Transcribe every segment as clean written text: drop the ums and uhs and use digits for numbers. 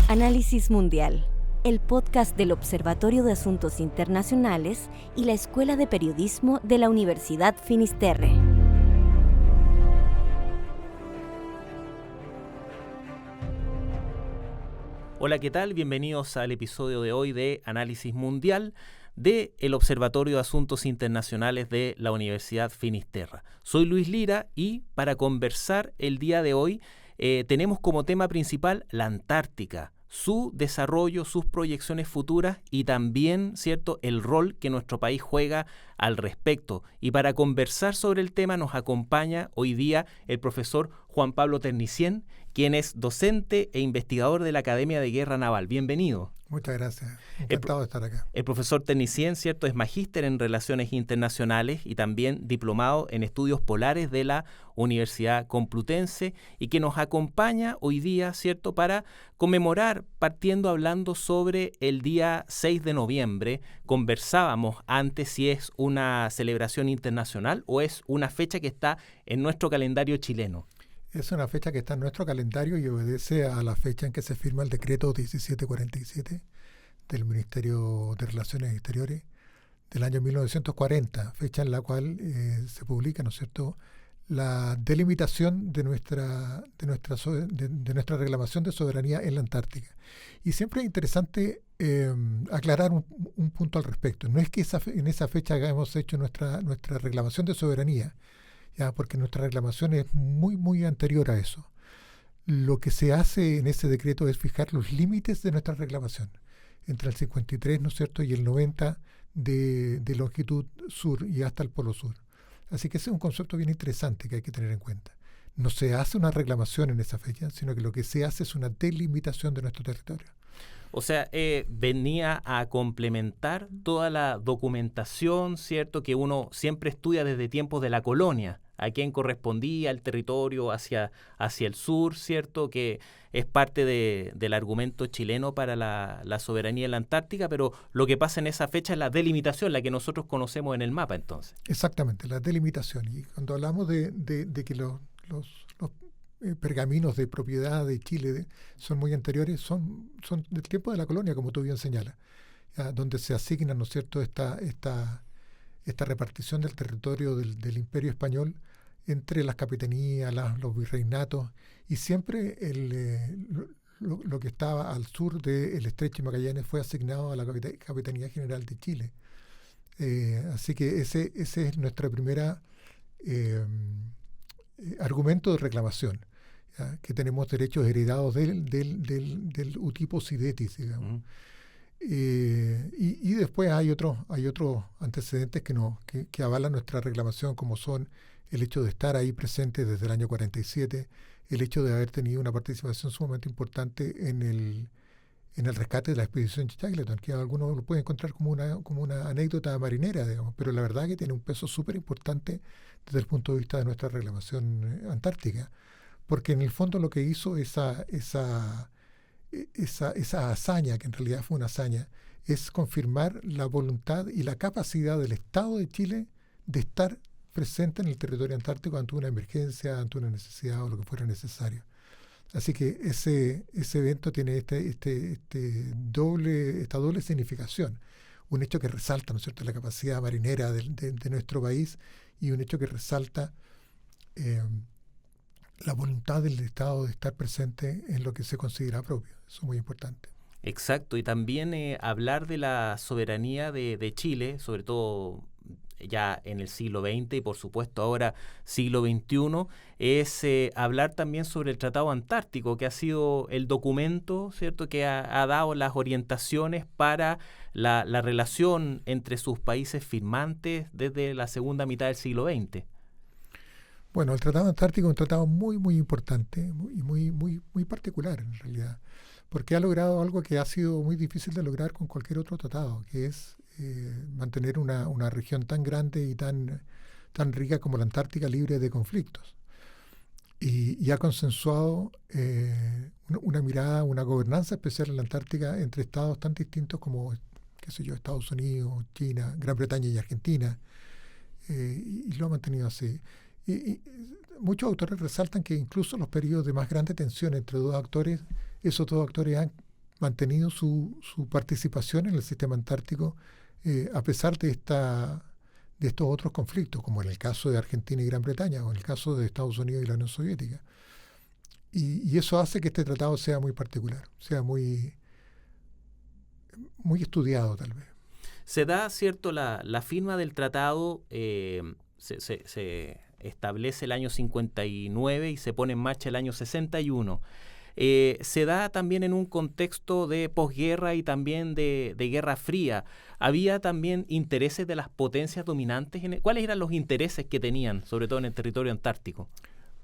Análisis Mundial, el podcast del Observatorio de Asuntos Internacionales y la Escuela de Periodismo de la Universidad Finisterre. Hola, ¿qué tal? Bienvenidos al episodio de hoy de Análisis Mundial del Observatorio de Asuntos Internacionales de la Universidad Finisterre. Soy Luis Lira y para conversar el día de hoy tenemos como tema principal la Antártica, su desarrollo, sus proyecciones futuras y también, ¿cierto?, el rol que nuestro país juega al respecto. Y para conversar sobre el tema nos acompaña hoy día el profesor Juan Pablo Ternicien, quien es docente e investigador de la Academia de Guerra Naval. Bienvenido. Muchas gracias. Encantado de estar acá. El profesor Ternicien, ¿cierto?, es magíster en Relaciones Internacionales y también diplomado en Estudios Polares de la Universidad Complutense y que nos acompaña hoy día, ¿cierto?, para conmemorar, partiendo hablando sobre el día 6 de noviembre. Conversábamos antes si es una celebración internacional o es una fecha que está en nuestro calendario chileno. Es una fecha que está en nuestro calendario y obedece a la fecha en que se firma el decreto 1747 del Ministerio de Relaciones Exteriores del año 1940, fecha en la cual se publica, ¿no es cierto?, la delimitación de nuestra reclamación de soberanía en la Antártica. Y siempre es interesante aclarar un punto al respecto. No es que en esa fecha hayamos hecho nuestra reclamación de soberanía, ya, porque nuestra reclamación es muy anterior a eso. Lo que se hace en ese decreto es fijar los límites de nuestra reclamación entre el 53, ¿no es cierto?, y el 90 de longitud sur y hasta el polo sur. Así que ese es un concepto bien interesante que hay que tener en cuenta. No se hace una reclamación en esa fecha, sino que lo que se hace es una delimitación de nuestro territorio. O sea, venía a complementar toda la documentación, ¿cierto?, que uno siempre estudia desde tiempos de la colonia, a quién correspondía el territorio hacia el sur, ¿cierto?, que es parte del argumento chileno para la soberanía en la Antártica, pero lo que pasa en esa fecha es la delimitación, la que nosotros conocemos en el mapa, entonces. Exactamente, la delimitación. Y cuando hablamos de que los pergaminos de propiedad de Chile son muy anteriores, son del tiempo de la colonia, como tú bien señalas, donde se asigna, ¿no es cierto?, esta repartición del territorio del Imperio Español entre las capitanías, los virreinatos, y siempre lo que estaba al sur del Estrecho de Magallanes fue asignado a la Capitanía General de Chile. Así que ese es nuestra primera argumento de reclamación, ¿ya?, que tenemos derechos heredados del Utipo Sidetis, digamos. Y después hay otros antecedentes que avalan nuestra reclamación, como son el hecho de estar ahí presente desde el año 47, el hecho de haber tenido una participación sumamente importante en el rescate de la expedición Shackleton, que algunos lo pueden encontrar como una anécdota marinera, digamos, pero la verdad que tiene un peso súper importante desde el punto de vista de nuestra reclamación antártica, porque en el fondo lo que hizo esa hazaña, que en realidad fue una hazaña, es confirmar la voluntad y la capacidad del Estado de Chile de estar presente en el territorio antártico ante una emergencia, ante una necesidad o lo que fuera necesario. Así que ese evento tiene esta doble significación. Un hecho que resalta, ¿no es cierto?, la capacidad marinera de nuestro país, y un hecho que resalta la voluntad del Estado de estar presente en lo que se considera propio. Eso es muy importante. Exacto, y también hablar de la soberanía de Chile, sobre todo ya en el siglo XX y por supuesto ahora siglo XXI, es hablar también sobre el Tratado Antártico, que ha sido el documento, ¿cierto?, que ha dado las orientaciones para la relación entre sus países firmantes desde la segunda mitad del siglo XX. Bueno, el Tratado Antártico es un tratado muy importante y muy particular en realidad, porque ha logrado algo que ha sido muy difícil de lograr con cualquier otro tratado, que es mantener una región tan grande y tan rica como la Antártica libre de conflictos. Y ha consensuado una mirada, una gobernanza especial en la Antártica entre estados tan distintos como, Estados Unidos, China, Gran Bretaña y Argentina, y lo ha mantenido así. Y muchos autores resaltan que incluso en los periodos de más grande tensión entre dos actores, esos dos actores han mantenido su participación en el sistema antártico a pesar de estos otros conflictos, como en el caso de Argentina y Gran Bretaña, o en el caso de Estados Unidos y la Unión Soviética. Y eso hace que este tratado sea muy particular, sea muy estudiado tal vez. Se da, ¿cierto? La firma del tratado se establece el año 59 y se pone en marcha el año 61. Se da también en un contexto de posguerra y también de Guerra Fría. ¿Había también intereses de las potencias dominantes? ¿Cuáles eran los intereses que tenían, sobre todo en el territorio antártico?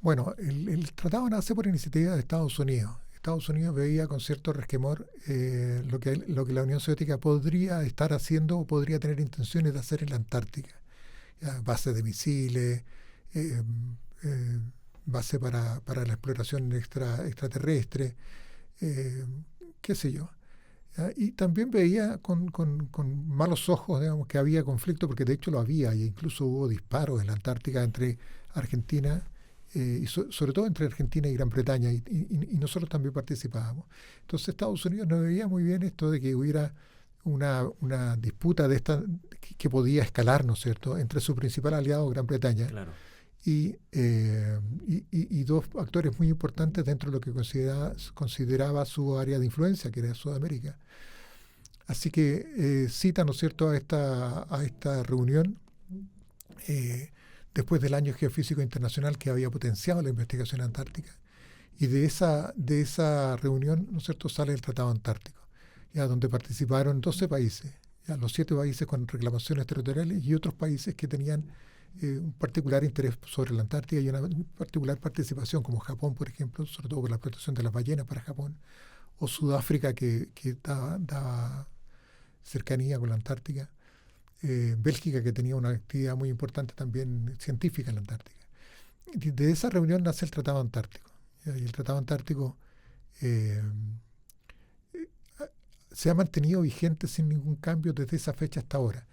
Bueno, el tratado nace por iniciativa de Estados Unidos. Estados Unidos veía con cierto resquemor lo que la Unión Soviética podría estar haciendo o podría tener intenciones de hacer en la Antártica. Bases de misiles, base para la exploración extraterrestre, qué sé yo. Y también veía con malos ojos, digamos, que había conflicto, porque de hecho lo había, e incluso hubo disparos en la Antártica entre Argentina, y sobre todo entre Argentina y Gran Bretaña, y nosotros también participábamos. Entonces Estados Unidos no veía muy bien esto de que hubiera una disputa de esta que podía escalar, ¿no es cierto?, entre su principal aliado, Gran Bretaña. Claro. Y dos actores muy importantes dentro de lo que consideraba su área de influencia, que era Sudamérica. Así que cita, ¿no es cierto?, a esta reunión después del Año Geofísico Internacional que había potenciado la investigación antártica. Y de esa reunión, ¿no es cierto?, sale el Tratado Antártico, ya donde participaron 12 países, ya los 7 países con reclamaciones territoriales y otros países que tenían un particular interés sobre la Antártida y una particular participación, como Japón, por ejemplo, sobre todo por la protección de las ballenas para Japón, o Sudáfrica, que daba cercanía con la Antártica, Bélgica, que tenía una actividad muy importante también científica en la Antártica. Y de esa reunión nace el Tratado Antártico. Y el Tratado Antártico se ha mantenido vigente sin ningún cambio desde esa fecha hasta ahora.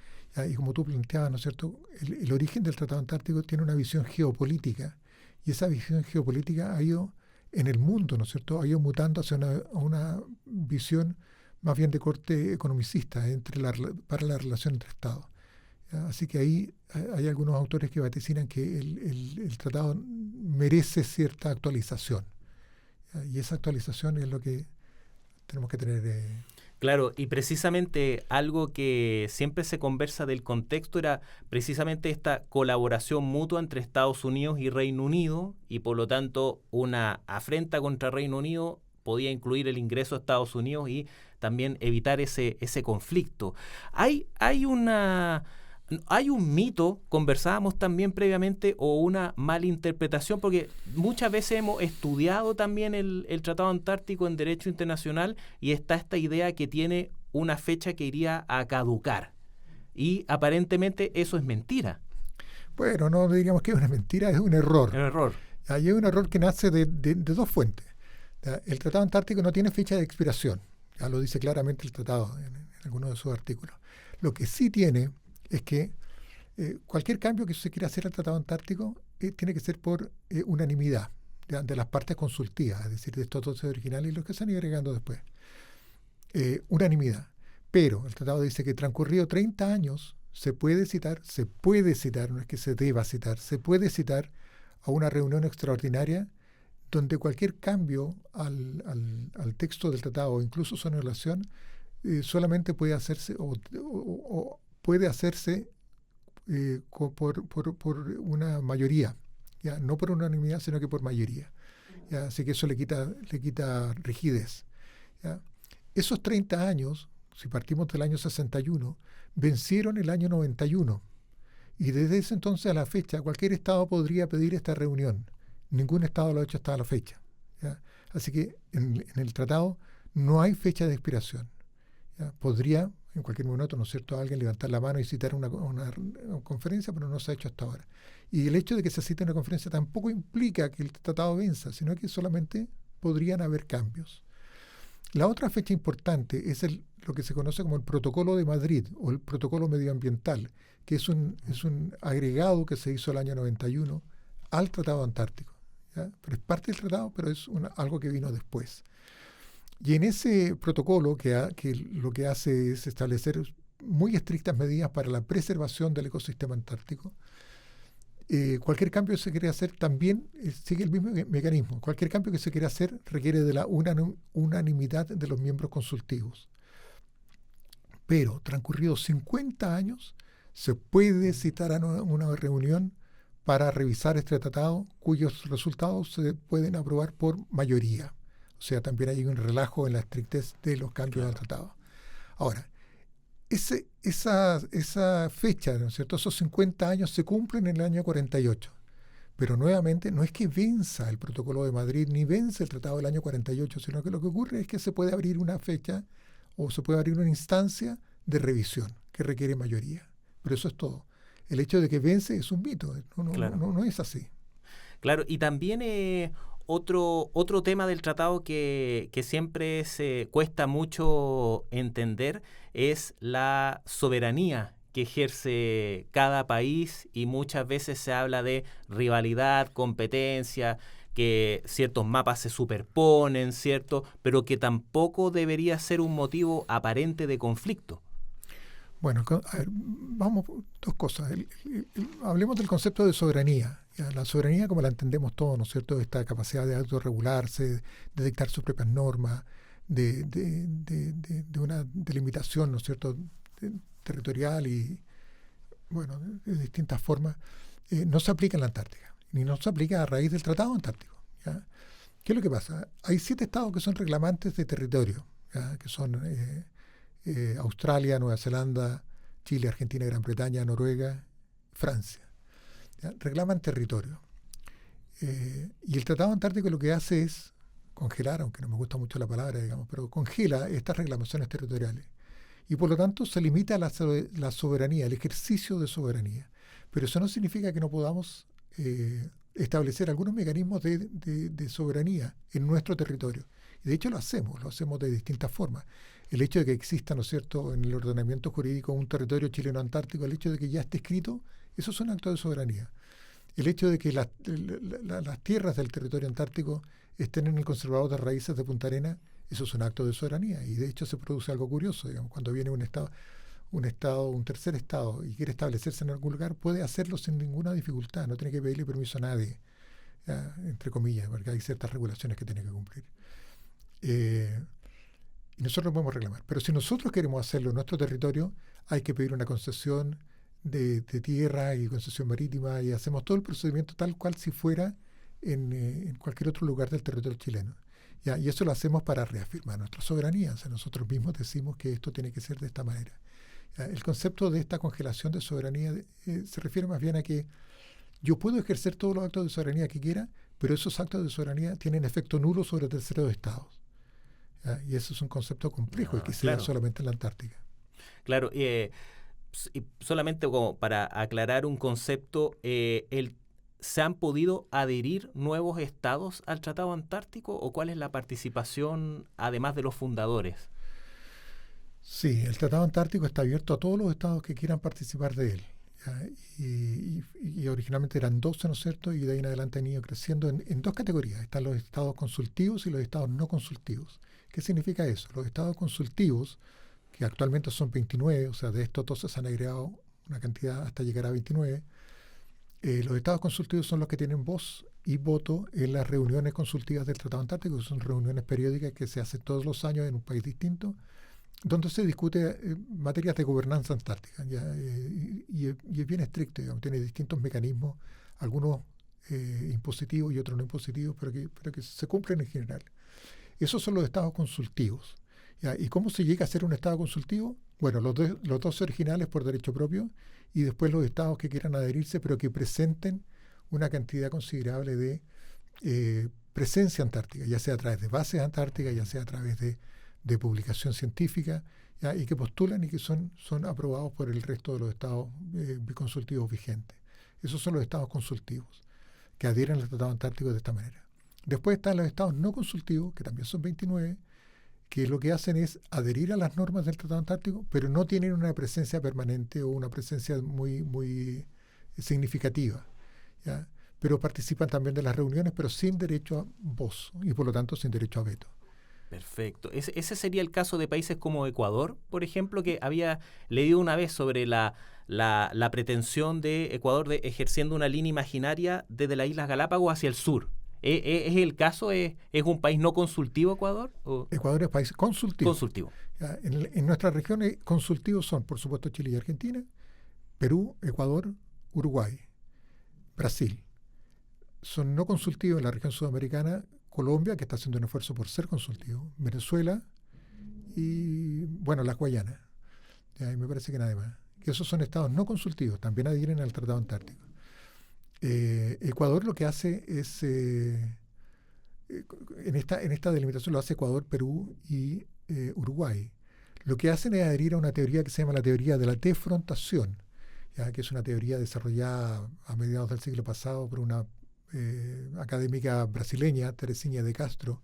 Y como tú planteabas, ¿no es cierto?, el origen del Tratado Antártico tiene una visión geopolítica, y esa visión geopolítica ha ido en el mundo, ¿no es cierto?, ha ido mutando hacia una visión más bien de corte economicista para la relación entre Estados. Así que ahí hay algunos autores que vaticinan que el tratado merece cierta actualización. Y esa actualización es lo que tenemos que tener. Claro, y precisamente algo que siempre se conversa del contexto era precisamente esta colaboración mutua entre Estados Unidos y Reino Unido, y por lo tanto una afrenta contra Reino Unido podía incluir el ingreso a Estados Unidos y también evitar ese conflicto. Hay un mito, conversábamos también previamente, o una malinterpretación, porque muchas veces hemos estudiado también el Tratado Antártico en Derecho Internacional y está esta idea que tiene una fecha que iría a caducar. Y aparentemente eso es mentira. Bueno, no diríamos que es una mentira, es un error. Es un error. Hay un error que nace de dos fuentes. El Tratado Antártico no tiene fecha de expiración. Ya lo dice claramente el tratado en algunos de sus artículos. Lo que sí tiene es que cualquier cambio que se quiera hacer al Tratado Antártico tiene que ser por unanimidad de las partes consultivas, es decir, de estos 12 originales y los que se han ido agregando después. Unanimidad. Pero el tratado dice que transcurrido 30 años se puede citar, no es que se deba citar, se puede citar a una reunión extraordinaria donde cualquier cambio al texto del tratado o incluso su anulación solamente puede hacerse o puede hacerse por una mayoría, ¿ya? No por unanimidad, sino que por mayoría, ¿ya? Así que eso le quita rigidez, ¿ya? Esos 30 años, si partimos del año 61, vencieron el año 91, y desde ese entonces a la fecha cualquier Estado podría pedir esta reunión. Ningún Estado lo ha hecho hasta la fecha, ¿ya? Así que en el tratado no hay fecha de expiración, ¿ya? Podría en cualquier momento, ¿no es cierto?, alguien levantar la mano y citar una conferencia, pero no se ha hecho hasta ahora. Y el hecho de que se cite una conferencia tampoco implica que el tratado venza, sino que solamente podrían haber cambios. La otra fecha importante es lo que se conoce como el Protocolo de Madrid o el Protocolo Medioambiental, que es un agregado que se hizo el año 91 al Tratado Antártico, ¿ya? Pero es parte del tratado, pero es algo que vino después. Y en ese protocolo que lo que hace es establecer muy estrictas medidas para la preservación del ecosistema antártico. Cualquier cambio que se quiera hacer también sigue el mismo mecanismo. Cualquier cambio que se quiera hacer requiere de la unanimidad de los miembros consultivos. Pero transcurridos 50 años, se puede citar a una reunión para revisar este tratado, cuyos resultados se pueden aprobar por mayoría. O sea, también hay un relajo en la estrictez de los cambios del tratado. Ahora, esa fecha, ¿no es cierto?, esos 50 años se cumplen en el año 48. Pero nuevamente no es que venza el Protocolo de Madrid ni vence el Tratado del año 48, sino que lo que ocurre es que se puede abrir una fecha o se puede abrir una instancia de revisión que requiere mayoría. Pero eso es todo. El hecho de que vence es un mito, no es así. Claro, y también otro tema del tratado que siempre se cuesta mucho entender es la soberanía que ejerce cada país, y muchas veces se habla de rivalidad, competencia, que ciertos mapas se superponen, ¿cierto? Pero que tampoco debería ser un motivo aparente de conflicto. Bueno, a ver, vamos, dos cosas. Hablemos del concepto de soberanía. Ya, la soberanía, como la entendemos todos, ¿no es cierto?, esta capacidad de autorregularse, de dictar sus propias normas, de una delimitación, ¿no es cierto?, territorial y, bueno, de distintas formas, no se aplica en la Antártica, ni no se aplica a raíz del Tratado Antártico. ¿Ya? ¿Qué es lo que pasa? Hay 7 estados que son reclamantes de territorio, ¿ya?, que son Australia, Nueva Zelanda, Chile, Argentina, Gran Bretaña, Noruega, Francia. ¿Ya? Reclaman territorio. Y el Tratado Antártico lo que hace es congelar, aunque no me gusta mucho la palabra, digamos, pero congela estas reclamaciones territoriales. Y por lo tanto se limita la soberanía, el ejercicio de soberanía. Pero eso no significa que no podamos establecer algunos mecanismos de soberanía en nuestro territorio. Y de hecho lo hacemos de distintas formas. El hecho de que exista, ¿no es cierto?, en el ordenamiento jurídico un territorio chileno-antártico, el hecho de que ya esté escrito, esos son actos de soberanía. El hecho de que las tierras del territorio antártico estén en el conservador de raíces de Punta Arenas, eso es un acto de soberanía. Y de hecho se produce algo curioso, digamos, cuando viene un tercer estado y quiere establecerse en algún lugar, puede hacerlo sin ninguna dificultad, no tiene que pedirle permiso a nadie, entre comillas, porque hay ciertas regulaciones que tiene que cumplir. Y nosotros lo podemos reclamar. Pero si nosotros queremos hacerlo en nuestro territorio, hay que pedir una concesión de tierra y concesión marítima, y hacemos todo el procedimiento tal cual si fuera en cualquier otro lugar del territorio chileno. ¿Ya? Y eso lo hacemos para reafirmar nuestra soberanía. O sea, nosotros mismos decimos que esto tiene que ser de esta manera. ¿Ya? El concepto de esta congelación de soberanía se refiere más bien a que yo puedo ejercer todos los actos de soberanía que quiera, pero esos actos de soberanía tienen efecto nulo sobre terceros estados. ¿Ya? Y eso es un concepto complejo y que se da solamente en la Antártica. Claro, y solamente como para aclarar un concepto, ¿se han podido adherir nuevos estados al Tratado Antártico, o cuál es la participación además de los fundadores? Sí, el Tratado Antártico está abierto a todos los estados que quieran participar de él. Y originalmente eran 12, ¿no es cierto? Y de ahí en adelante han ido creciendo en 2 categorías. Están los estados consultivos y los estados no consultivos. ¿Qué significa eso? Los estados consultivos, que actualmente son 29, o sea, de estos 12 se han agregado una cantidad hasta llegar a 29. Los estados consultivos son los que tienen voz y voto en las reuniones consultivas del Tratado Antártico, que son reuniones periódicas que se hacen todos los años en un país distinto, donde se discute materias de gobernanza antártica. Y es bien estricto, digamos, tiene distintos mecanismos, algunos impositivos y otros no impositivos, pero que se cumplen en general. Esos son los estados consultivos. ¿Ya? ¿Y cómo se llega a ser un estado consultivo? Bueno, los 2 originales por derecho propio, y después los estados que quieran adherirse, pero que presenten una cantidad considerable de presencia antártica, ya sea a través de bases antárticas, ya sea a través de publicación científica, ¿ya? Y que postulan y que son aprobados por el resto de los estados consultivos vigentes. Esos son los estados consultivos, que adhieren al Tratado Antártico de esta manera. Después están los estados no consultivos, que también son 29, que lo que hacen es adherir a las normas del Tratado Antártico, pero no tienen una presencia permanente o una presencia muy, muy significativa, ¿ya? Pero participan también de las reuniones, pero sin derecho a voz y por lo tanto sin derecho a veto. Perfecto. Ese sería el caso de países como Ecuador, por ejemplo, que había leído una vez sobre la pretensión de Ecuador de ejerciendo una línea imaginaria desde las Islas Galápagos hacia el sur. ¿Es el caso? ¿Es un país no consultivo Ecuador? ¿O? Ecuador es país consultivo. Consultivo. Ya, en nuestra región consultivos son, por supuesto, Chile y Argentina, Perú, Ecuador, Uruguay, Brasil. Son no consultivos en la región sudamericana, Colombia, que está haciendo un esfuerzo por ser consultivo, Venezuela y, bueno, las Guayanas. Y me parece que nada más. Que esos son estados no consultivos, también adhieren al Tratado Antártico. Ecuador lo que hace es, en esta delimitación lo hace Ecuador, Perú y Uruguay. Lo que hacen es adherir a una teoría que se llama la teoría de la defrontación, ya que es una teoría desarrollada a mediados del siglo pasado por una académica brasileña, Teresinha de Castro,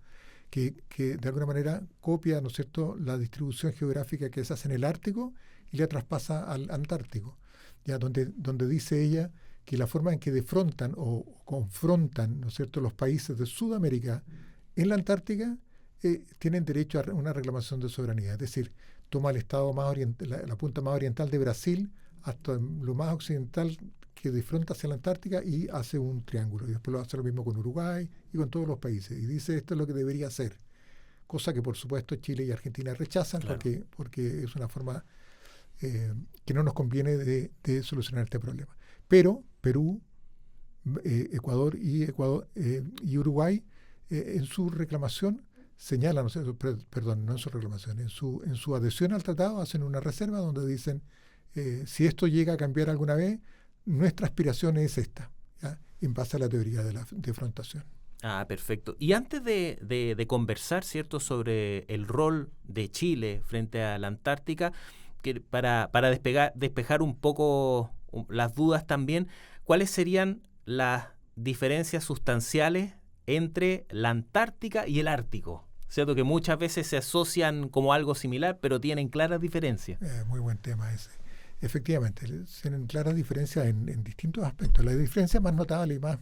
que de alguna manera copia, ¿no es cierto?, la distribución geográfica que se hace en el Ártico y la traspasa al Antártico, ya donde dice ella que la forma en que defrontan o confrontan, ¿no es cierto?, los países de Sudamérica en la Antártica tienen derecho a una reclamación de soberanía, es decir, toma el estado más la punta más oriental de Brasil hasta lo más occidental que defronta hacia la Antártica y hace un triángulo. Y después lo hace lo mismo con Uruguay y con todos los países. Y dice, esto es lo que debería hacer. Cosa que, por supuesto, Chile y Argentina rechazan, claro, porque es una forma que no nos conviene de solucionar este problema. Pero Perú, Ecuador y Uruguay, en su reclamación, señalan, perdón, no en su reclamación, en su adhesión al tratado, hacen una reserva donde dicen, si esto llega a cambiar alguna vez, nuestra aspiración es esta, ¿ya?, en base a la teoría de la defrontación. Ah, perfecto. Y antes de conversar, ¿cierto?, sobre el rol de Chile frente a la Antártica, que para despejar un poco las dudas también, ¿cuáles serían las diferencias sustanciales entre la Antártica y el Ártico? ¿Cierto? Que muchas veces se asocian como algo similar, pero tienen claras diferencias. Muy buen tema ese. Efectivamente, tienen claras diferencias en distintos aspectos. La diferencia más notable y más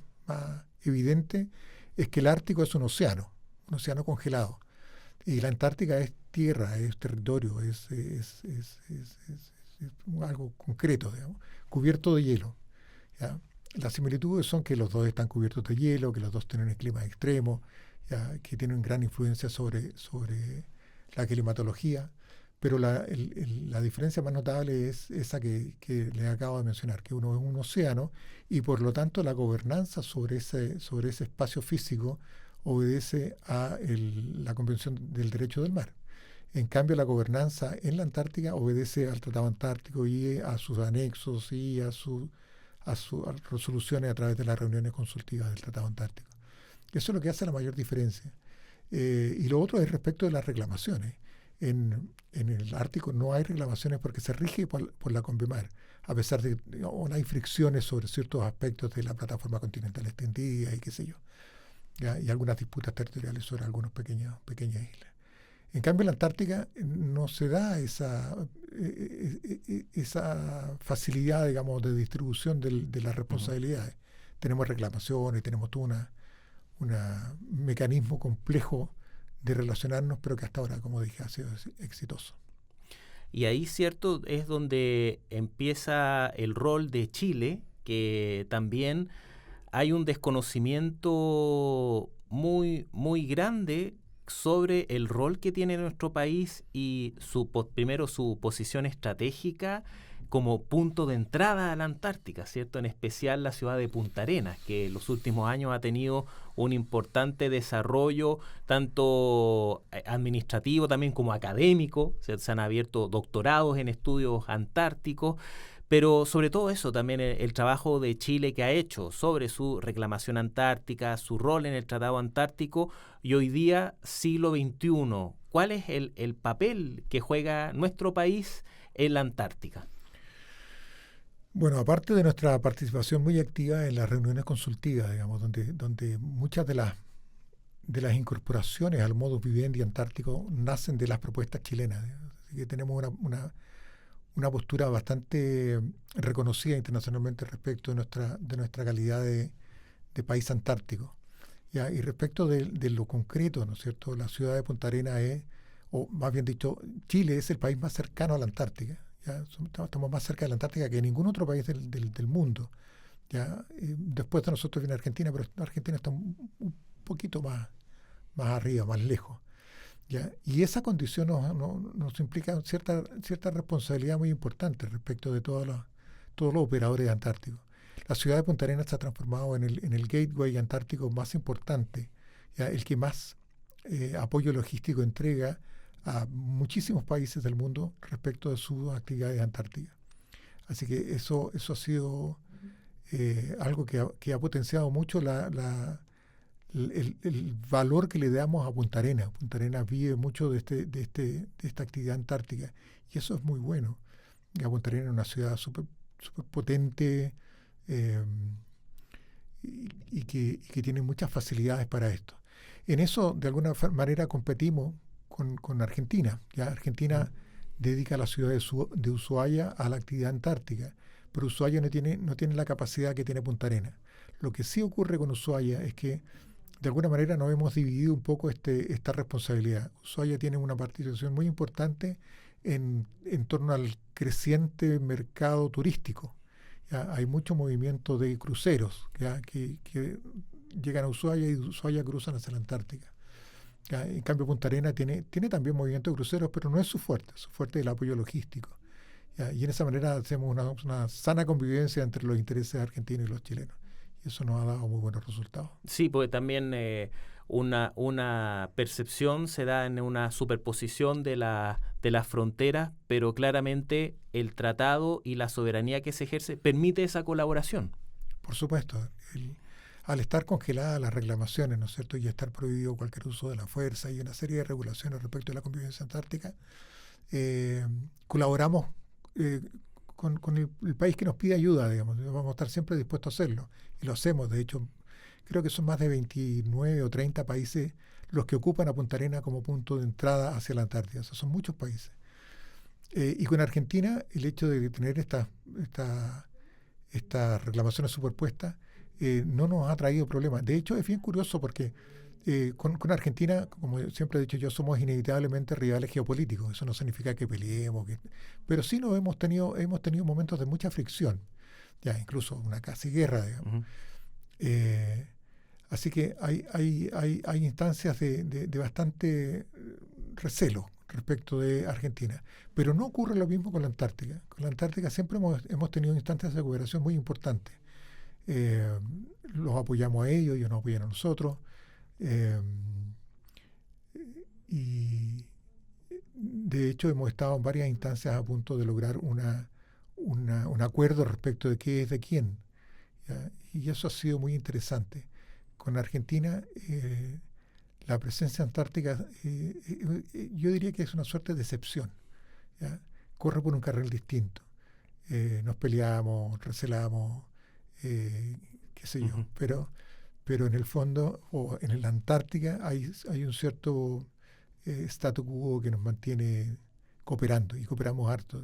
evidente es que el Ártico es un océano congelado. Y la Antártica es tierra, es territorio, es algo concreto, digamos, cubierto de hielo, ¿ya? Las similitudes son que los dos están cubiertos de hielo, que los dos tienen climas extremos, ¿ya?, que tienen gran influencia sobre la climatología. Pero la diferencia más notable es esa que les acabo de mencionar, que uno es un océano y por lo tanto la gobernanza sobre ese espacio físico obedece a la Convención del Derecho del Mar. En cambio, la gobernanza en la Antártica obedece al Tratado Antártico y a sus anexos y a sus resoluciones a través de las reuniones consultivas del Tratado Antártico. Eso es lo que hace la mayor diferencia. Y lo otro es respecto de las reclamaciones. En el Ártico no hay reclamaciones porque se rige por la CONVEMAR, a pesar de que hay fricciones sobre ciertos aspectos de la plataforma continental extendida y qué sé yo, ¿ya?, y algunas disputas territoriales sobre algunas pequeñas islas. En cambio, en la Antártica no se da esa facilidad, digamos, de distribución de las responsabilidades. Tenemos reclamaciones, tenemos todo un mecanismo complejo de relacionarnos, pero que hasta ahora, como dije, ha sido exitoso. Y ahí, cierto, es donde empieza el rol de Chile, que también hay un desconocimiento muy, muy grande sobre el rol que tiene nuestro país y primero su posición estratégica como punto de entrada a la Antártica, ¿cierto? En especial la ciudad de Punta Arenas, que en los últimos años ha tenido un importante desarrollo, tanto administrativo también como académico, ¿cierto? Se han abierto doctorados en estudios antárticos, pero sobre todo eso, también el trabajo de Chile que ha hecho sobre su reclamación antártica, su rol en el Tratado Antártico, y hoy día, siglo XXI, ¿cuál es el papel que juega nuestro país en la Antártica? Bueno, aparte de nuestra participación muy activa en las reuniones consultivas, digamos, donde muchas de las incorporaciones al modus vivendi antártico nacen de las propuestas chilenas, digamos. Así que tenemos una postura bastante reconocida internacionalmente respecto de nuestra calidad de país antártico. ¿ya? Y respecto de lo concreto, ¿no es cierto? La ciudad de Punta Arenas es, o más bien dicho, Chile es el país más cercano a la Antártica. ¿Ya? Estamos más cerca de la Antártica que ningún otro país del mundo. ¿Ya? Después de nosotros viene Argentina, pero Argentina está un poquito más arriba, más lejos. ¿Ya? Y esa condición nos implica cierta responsabilidad muy importante respecto de todos los operadores antárticos. La ciudad de Punta Arenas se ha transformado en el gateway antártico más importante, ¿ya? El que más apoyo logístico entrega a muchísimos países del mundo respecto de sus actividades antárticas. Así que eso ha sido algo que ha potenciado mucho el valor que le damos a Punta Arenas. Punta Arenas vive mucho de esta actividad antártica y eso es muy bueno. Punta Arenas es una ciudad súper potente y que tiene muchas facilidades para esto. En eso, de alguna manera, competimos con Argentina. ¿Ya? Argentina dedica la ciudad de Ushuaia a la actividad antártica, pero Ushuaia no tiene la capacidad que tiene Punta Arenas. Lo que sí ocurre con Ushuaia es que de alguna manera nos hemos dividido un poco esta responsabilidad. Ushuaia tiene una participación muy importante en torno al creciente mercado turístico. ¿Ya? Hay mucho movimiento de cruceros, ¿ya? que llegan a Ushuaia y de Ushuaia cruzan hacia la Antártica. ¿Ya? En cambio, Punta Arenas tiene también movimiento de cruceros, pero no es su fuerte es el apoyo logístico. ¿Ya? Y en esa manera hacemos una sana convivencia entre los intereses argentinos y los chilenos. Y eso nos ha dado muy buenos resultados. Sí, porque también una percepción se da en una superposición de las fronteras, pero claramente el tratado y la soberanía que se ejerce permite esa colaboración. Por supuesto. Al estar congeladas las reclamaciones, ¿no es cierto?, y estar prohibido cualquier uso de la fuerza y una serie de regulaciones respecto a la convivencia antártica, colaboramos con el país que nos pide ayuda, digamos. Vamos a estar siempre dispuestos a hacerlo. Y lo hacemos. De hecho, creo que son más de 29 o 30 países los que ocupan a Punta Arenas como punto de entrada hacia la Antártida. O sea, son muchos países. Y con Argentina, el hecho de tener estas reclamaciones superpuestas no nos ha traído problemas. De hecho, es bien curioso porque con Argentina, como siempre he dicho yo, somos inevitablemente rivales geopolíticos. Eso no significa que peleemos, pero sí hemos tenido momentos de mucha fricción, ya incluso una casi guerra, digamos. Uh-huh. Así que hay instancias de bastante recelo respecto de Argentina. Pero no ocurre lo mismo con la Antártica. Con la Antártica siempre hemos tenido instancias de cooperación muy importantes. Los apoyamos a ellos nos apoyan a nosotros. Y de hecho hemos estado en varias instancias a punto de lograr un acuerdo respecto de qué es de quién. ¿Ya? Y eso ha sido muy interesante. Con Argentina, la presencia antártica, yo diría que es una suerte de excepción. ¿Ya? Corre por un carril distinto. Nos peleamos, recelamos, qué sé yo, pero en el fondo, o en la Antártica, hay un cierto statu quo que nos mantiene cooperando, y cooperamos harto.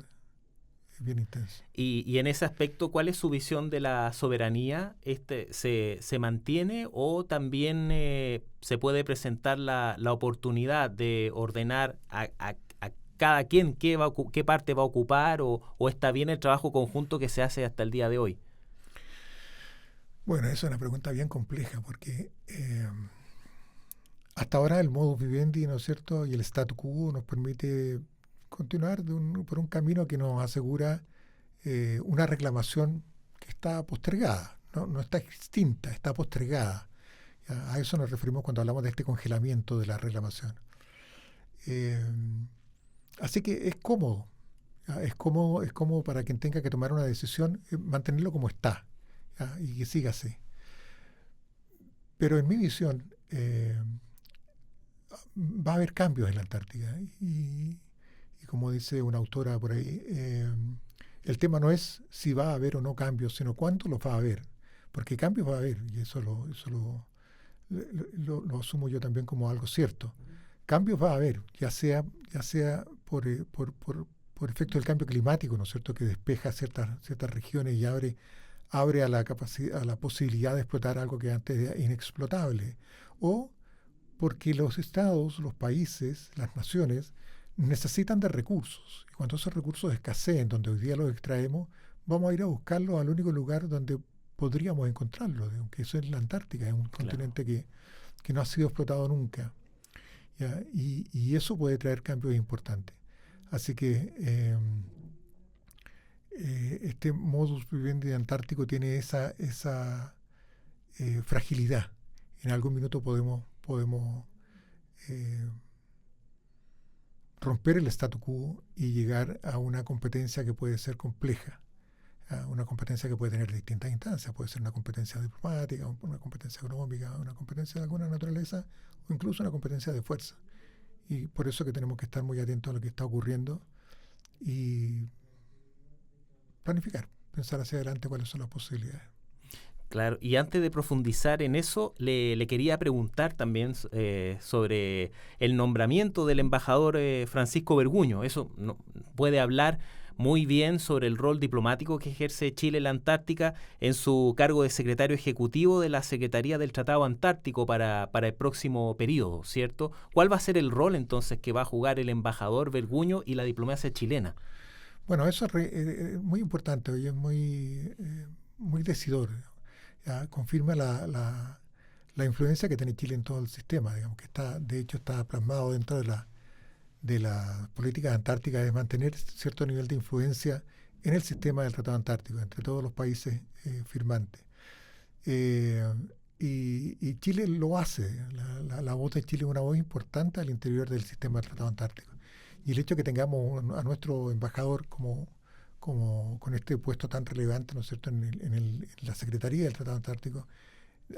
Es bien intenso. Y en ese aspecto, ¿cuál es su visión de la soberanía? ¿Se mantiene o también se puede presentar la oportunidad de ordenar a cada quien qué parte va a ocupar o está bien el trabajo conjunto que se hace hasta el día de hoy? Bueno, esa es una pregunta bien compleja porque hasta ahora el modus vivendi, ¿no es cierto?, y el statu quo nos permite continuar por un camino que nos asegura una reclamación que está postergada, no está extinta, está postergada. ¿Ya? A eso nos referimos cuando hablamos de este congelamiento de la reclamación. Así que es cómodo, ¿ya? Es cómodo para quien tenga que tomar una decisión, mantenerlo como está. ¿Ya? Y que siga así. Pero en mi visión va a haber cambios en la Antártida y como dice una autora por ahí, el tema no es si va a haber o no cambios, sino cuánto los va a haber, porque cambios va a haber, y eso lo asumo yo también como algo cierto. Cambios va a haber, ya sea por efecto del cambio climático, ¿no es cierto?, que despeja ciertas regiones y abre abre a la posibilidad de explotar algo que antes era inexplotable, o porque los estados, los países, las naciones necesitan de recursos. Y cuando esos recursos escaseen, donde hoy día los extraemos, vamos a ir a buscarlos al único lugar donde podríamos encontrarlos, que eso es la Antártica, es un continente que no ha sido explotado nunca. ¿Ya? Y eso puede traer cambios importantes. Así que este modus vivendi antártico tiene esa fragilidad. En algún minuto podemos romper el statu quo y llegar a una competencia que puede ser compleja, una competencia que puede tener distintas instancias, puede ser una competencia diplomática, una competencia económica, una competencia de alguna naturaleza o incluso una competencia de fuerza. Y por eso que tenemos que estar muy atentos a lo que está ocurriendo y planificar, pensar hacia adelante cuáles son las posibilidades. Claro, y antes de profundizar en eso, le quería preguntar también sobre el nombramiento del embajador Francisco Verguño. Eso puede hablar muy bien sobre el rol diplomático que ejerce Chile en la Antártica en su cargo de secretario ejecutivo de la Secretaría del Tratado Antártico para el próximo periodo, ¿cierto? ¿Cuál va a ser el rol entonces que va a jugar el embajador Verguño y la diplomacia chilena? Bueno, eso es muy importante y es muy decidor. Confirma la influencia que tiene Chile en todo el sistema, digamos, que de hecho está plasmado dentro de las políticas antárticas, de mantener cierto nivel de influencia en el sistema del Tratado Antártico, entre todos los países firmantes. Y Chile lo hace, la voz de Chile es una voz importante al interior del sistema del Tratado Antártico. Y el hecho de que tengamos a nuestro embajador con este puesto tan relevante, ¿no es cierto?, en la Secretaría del Tratado Antártico,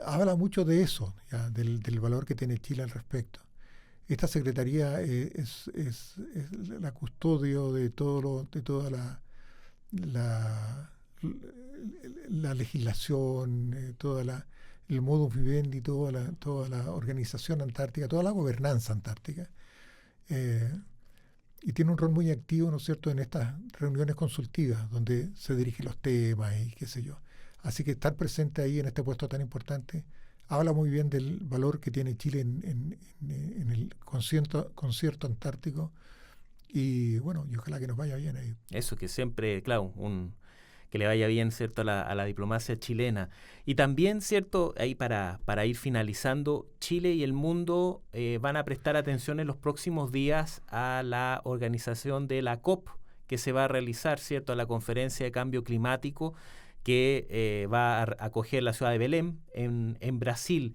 habla mucho de eso, ¿ya? Del valor que tiene Chile al respecto. Esta Secretaría es la custodio de toda la legislación, el modus vivendi, toda la organización antártica, toda la gobernanza antártica. Y tiene un rol muy activo, ¿no es cierto?, en estas reuniones consultivas, donde se dirigen los temas y qué sé yo. Así que estar presente ahí en este puesto tan importante habla muy bien del valor que tiene Chile en el concierto antártico. Y bueno, y ojalá que nos vaya bien ahí. Eso, que siempre, claro, que le vaya bien, ¿cierto?, a la diplomacia chilena. Y también, ¿cierto?, ahí para ir finalizando, Chile y el mundo van a prestar atención en los próximos días a la organización de la COP, que se va a realizar, ¿cierto?, a la Conferencia de Cambio Climático, que va a acoger la ciudad de Belém, en Brasil.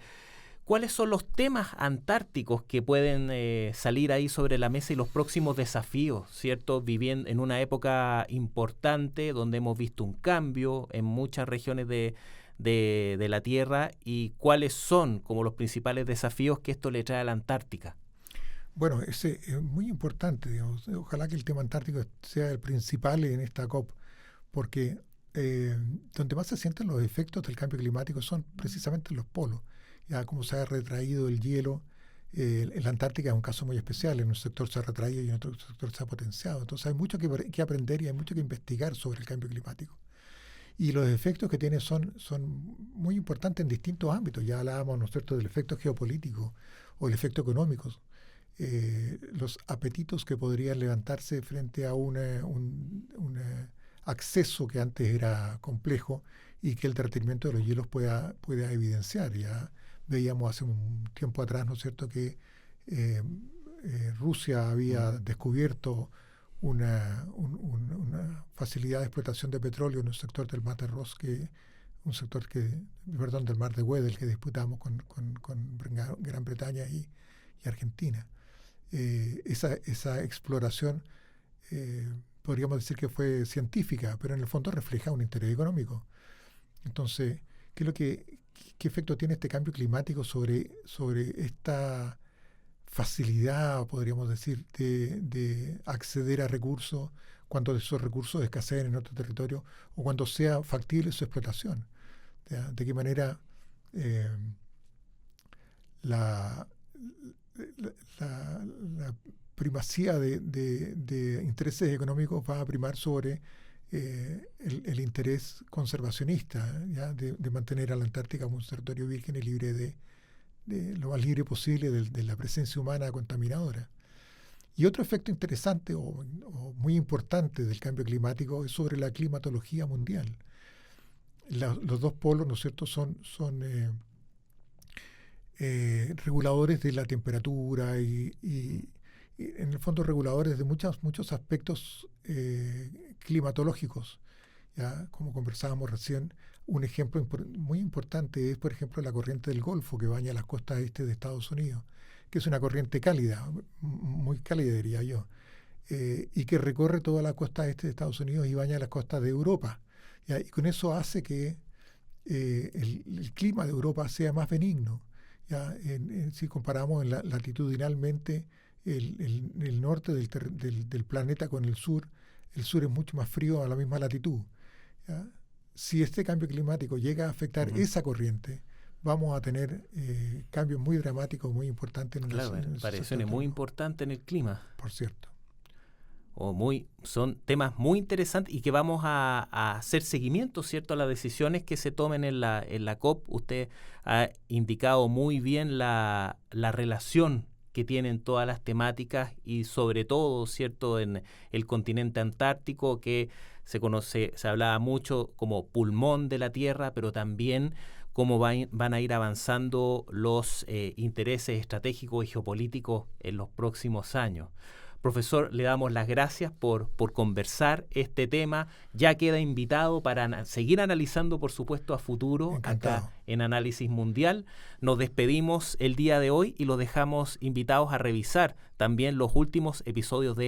¿Cuáles son los temas antárticos que pueden salir ahí sobre la mesa y los próximos desafíos, ¿cierto? Viviendo en una época importante donde hemos visto un cambio en muchas regiones de la Tierra, y cuáles son como los principales desafíos que esto le trae a la Antártica. Bueno, ese es muy importante, digamos. Ojalá que el tema antártico sea el principal en esta COP, porque donde más se sienten los efectos del cambio climático son precisamente en los polos. Ya como se ha retraído el hielo, en la Antártica es un caso muy especial, en un sector se ha retraído y en otro sector se ha potenciado. Entonces hay mucho que aprender y hay mucho que investigar sobre el cambio climático. Y los efectos que tiene son muy importantes en distintos ámbitos. Ya hablábamos, ¿no es cierto?, del efecto geopolítico o el efecto económico. Los apetitos que podrían levantarse frente a un acceso que antes era complejo y que el derretimiento de los hielos pueda evidenciar. Ya veíamos hace un tiempo atrás, ¿no es cierto?, que Rusia había descubierto una facilidad de explotación de petróleo en un sector del Mar de Ross, del Mar de Weddell, que disputamos con Gran Bretaña y Argentina. Esa exploración podríamos decir que fue científica, pero en el fondo refleja un interés económico. Entonces, ¿qué efecto tiene este cambio climático sobre esta facilidad, podríamos decir, de acceder a recursos cuando esos recursos escaseen en otro territorio o cuando sea factible su explotación? ¿De qué manera la primacía de intereses económicos va a primar sobre el interés conservacionista, ¿ya? De mantener a la Antártica como un territorio virgen y libre de lo más libre posible de la presencia humana contaminadora. Y otro efecto interesante o muy importante del cambio climático es sobre la climatología mundial. Los dos polos, ¿no es cierto?, son reguladores de la temperatura y en el fondo reguladores de muchos aspectos climatológicos. ¿Ya? Como conversábamos recién, un ejemplo muy importante es, por ejemplo, la corriente del Golfo que baña las costas este de Estados Unidos, que es una corriente cálida, muy cálida diría yo, y que recorre toda la costa este de Estados Unidos y baña las costas de Europa. ¿Ya? Y con eso hace que el clima de Europa sea más benigno. ¿Ya? Si comparamos latitudinalmente el norte del planeta con el sur es mucho más frío a la misma latitud. ¿Ya? Si este cambio climático llega a afectar esa corriente, vamos a tener cambios muy dramáticos, muy importantes en variaciones muy importantes en el clima. Por cierto. Son temas muy interesantes y que vamos a hacer seguimiento, ¿cierto?, a las decisiones que se tomen en la COP. Usted ha indicado muy bien la relación que tienen todas las temáticas y sobre todo, ¿cierto?, en el continente antártico, que se hablaba mucho como pulmón de la Tierra, pero también cómo van a ir avanzando los intereses estratégicos y geopolíticos en los próximos años. Profesor, le damos las gracias por conversar este tema. Ya queda invitado para seguir analizando, por supuesto, a futuro. Encantado. Acá en Análisis Mundial. Nos despedimos el día de hoy y los dejamos invitados a revisar también los últimos episodios de